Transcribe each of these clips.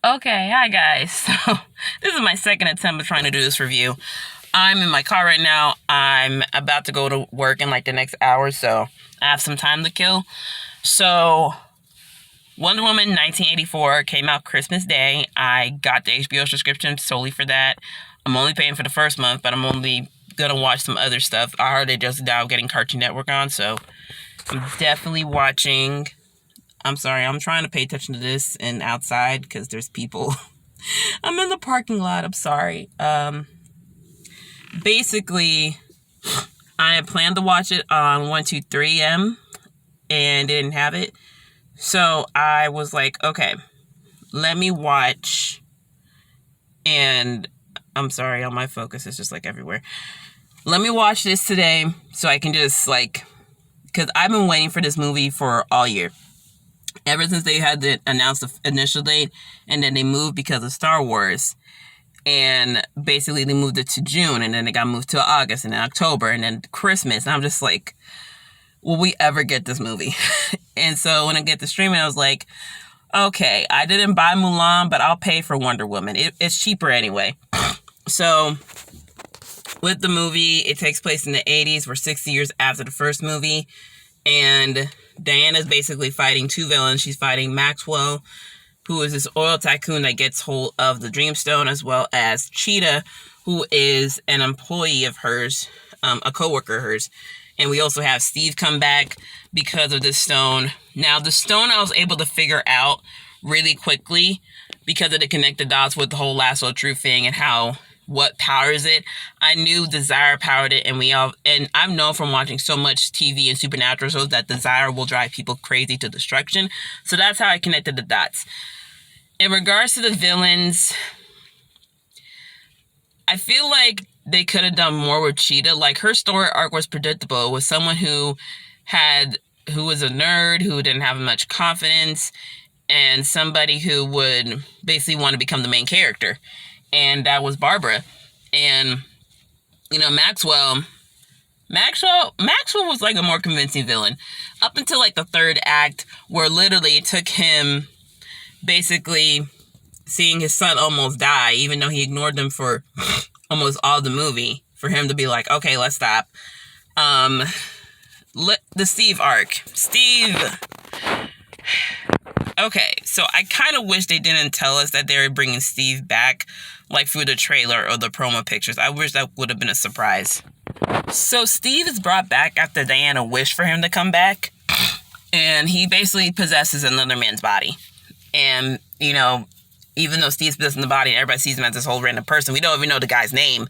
Okay, hi guys. So, this is my second attempt at trying to do this review. I'm in my car right now. I'm about to go to work in like the next hour, so I have some time to kill. So, Wonder Woman 1984 came out Christmas Day. I got the HBO subscription solely for that. I'm only paying for the first month, but I'm only gonna watch some other stuff. I heard they just now getting Cartoon Network on, so I'm definitely watching. I'm sorry, I'm trying to pay attention to this and outside because there's people. I'm in the parking lot. I'm sorry. Basically, I had planned to watch it on 123M and didn't have it. So I was like, okay, let me watch. And I'm sorry, all my focus is just like everywhere. Let me watch this today so I can just because I've been waiting for this movie for all year. Ever since they had to announce the initial date, and then they moved because of Star Wars. And basically they moved it to June, and then it got moved to August, and then October, and then Christmas. And I'm just like, will we ever get this movie? And so when I get the streaming, I was like, okay, I didn't buy Mulan, but I'll pay for Wonder Woman. It's cheaper anyway. So with the movie, it takes place in the 80s. We're 60 years after the first movie. And Diana's basically fighting two villains. She's fighting Maxwell, who is this oil tycoon that gets hold of the Dreamstone, as well as Cheetah, who is an employee of hers, a co-worker of hers. And we also have Steve come back because of this stone. Now, the stone I was able to figure out really quickly because of the connected dots with the whole lasso of truth thing and what powers it. I knew desire powered it, and I've known from watching so much TV and supernatural shows that desire will drive people crazy to destruction. So that's how I connected the dots. In regards to the villains, I feel like they could have done more with Cheetah. Like, her story arc was predictable. It was someone who was a nerd, who didn't have much confidence, and somebody who would basically want to become the main character. And that was Barbara. And, Maxwell was like a more convincing villain. Up until like the third act, where literally it took him basically seeing his son almost die, even though he ignored them for almost all the movie, for him to be like, okay, let's stop. The Steve arc. Steve. Okay, so I kind of wish they didn't tell us that they were bringing Steve back, like through the trailer or the promo pictures. I wish that would have been a surprise. So Steve is brought back after Diana wished for him to come back, and he basically possesses another man's body. And, even though Steve's possessing the body and everybody sees him as this whole random person, we don't even know the guy's name.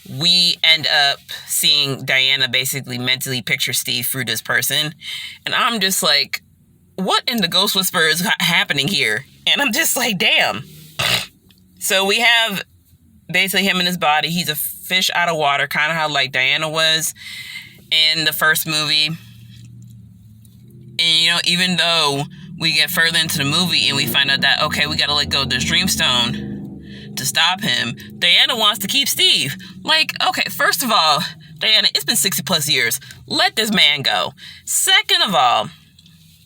We end up seeing Diana basically mentally picture Steve through this person. And I'm just like, what in the Ghost Whisperer is happening here? And I'm just like, damn. So we have basically him in his body. He's a fish out of water, kind of how like Diana was in the first movie. And, even though we get further into the movie and we find out that, okay, we got to let go of this Dreamstone to stop him, Diana wants to keep Steve. Like, okay, first of all, Diana, it's been 60 plus years. Let this man go. Second of all,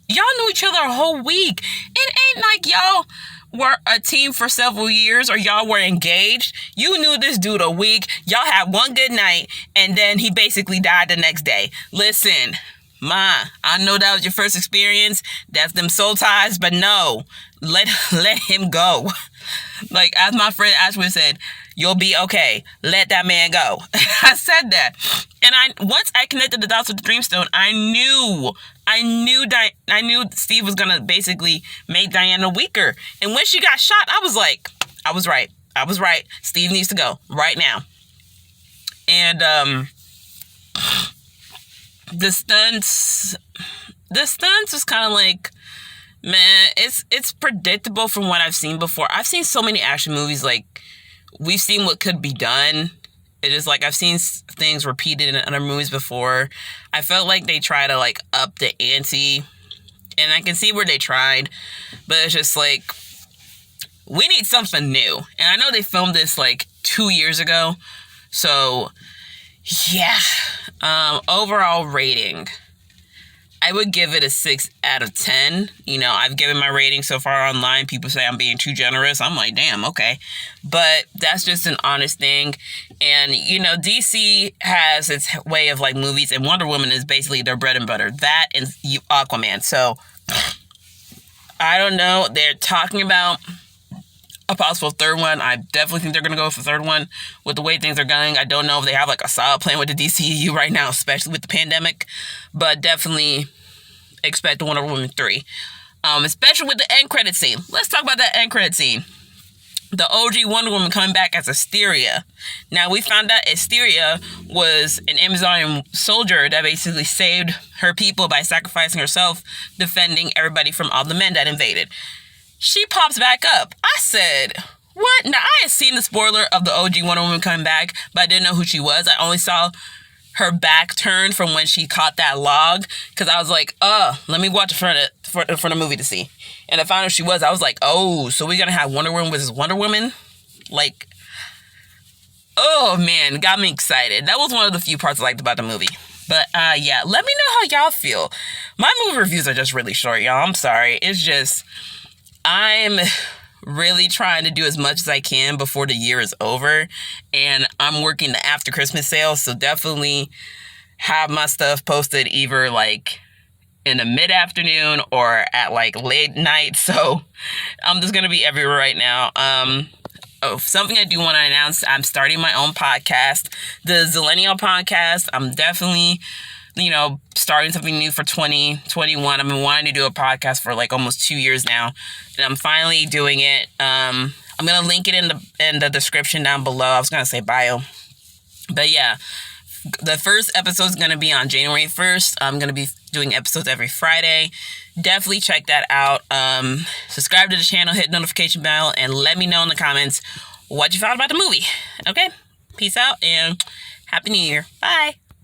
y'all knew each other a whole week. It ain't like y'all were a team for several years or y'all were engaged. You knew this dude a week. Y'all had one good night, and then he basically died the next day. Listen, Ma, I know that was your first experience. That's them soul ties, but no, let him go. Like, as my friend Ashwin said, you'll be okay. Let that man go. I said that. And once I connected the dots with the Dreamstone, I knew Steve was going to basically make Diana weaker. And when she got shot, I was like, I was right. Steve needs to go right now. And, the stunts was kind of like, man, it's predictable from what I've seen before. I've seen so many action movies, like, we've seen what could be done. It is like I've seen things repeated in other movies before. I felt like they try to like up the ante, and I can see where they tried, but it's just like, we need something new. And I know they filmed this like 2 years ago, so yeah. Overall rating, I would give it a 6 out of 10. You know, I've given my rating so far online. People say I'm being too generous. I'm like, damn, okay. But that's just an honest thing. And, you know, DC has its way of like movies, and Wonder Woman is basically their bread and butter. That and Aquaman. So, I don't know. They're talking about a possible third one. I definitely think they're going to go with the third one with the way things are going. I don't know if they have like a solid plan with the DCEU right now, especially with the pandemic, but definitely expect Wonder Woman 3. Especially with the end credit scene. Let's talk about that end credit scene. The OG Wonder Woman coming back as Asteria. Now, we found out Asteria was an Amazonian soldier that basically saved her people by sacrificing herself, defending everybody from all the men that invaded. She pops back up. I said, what? Now, I had seen the spoiler of the OG Wonder Woman coming back, but I didn't know who she was. I only saw her back turned from when she caught that log, because I was like, let me watch it for the movie to see. And I found out who she was. I was like, oh, so we're going to have Wonder Woman versus Wonder Woman? Like, oh, man, got me excited. That was one of the few parts I liked about the movie. But, yeah, let me know how y'all feel. My movie reviews are just really short, y'all. I'm sorry. It's just, I'm really trying to do as much as I can before the year is over. And I'm working the after Christmas sale, so definitely have my stuff posted either, like, in the mid-afternoon or at like late night. So I'm just going to be everywhere right now. Something I do want to announce, I'm starting my own podcast, the Zillennial Podcast. I'm definitely, you know, starting something new for 2021. I've been wanting to do a podcast for like almost 2 years now, and I'm finally doing it. I'm going to link it in the description down below. I was going to say bio. But yeah, the first episode is going to be on January 1st. I'm going to be doing episodes every Friday. Definitely check that out. Subscribe to the channel, hit notification bell, and let me know in the comments what you thought about the movie. Okay? Peace out, and Happy New Year. Bye.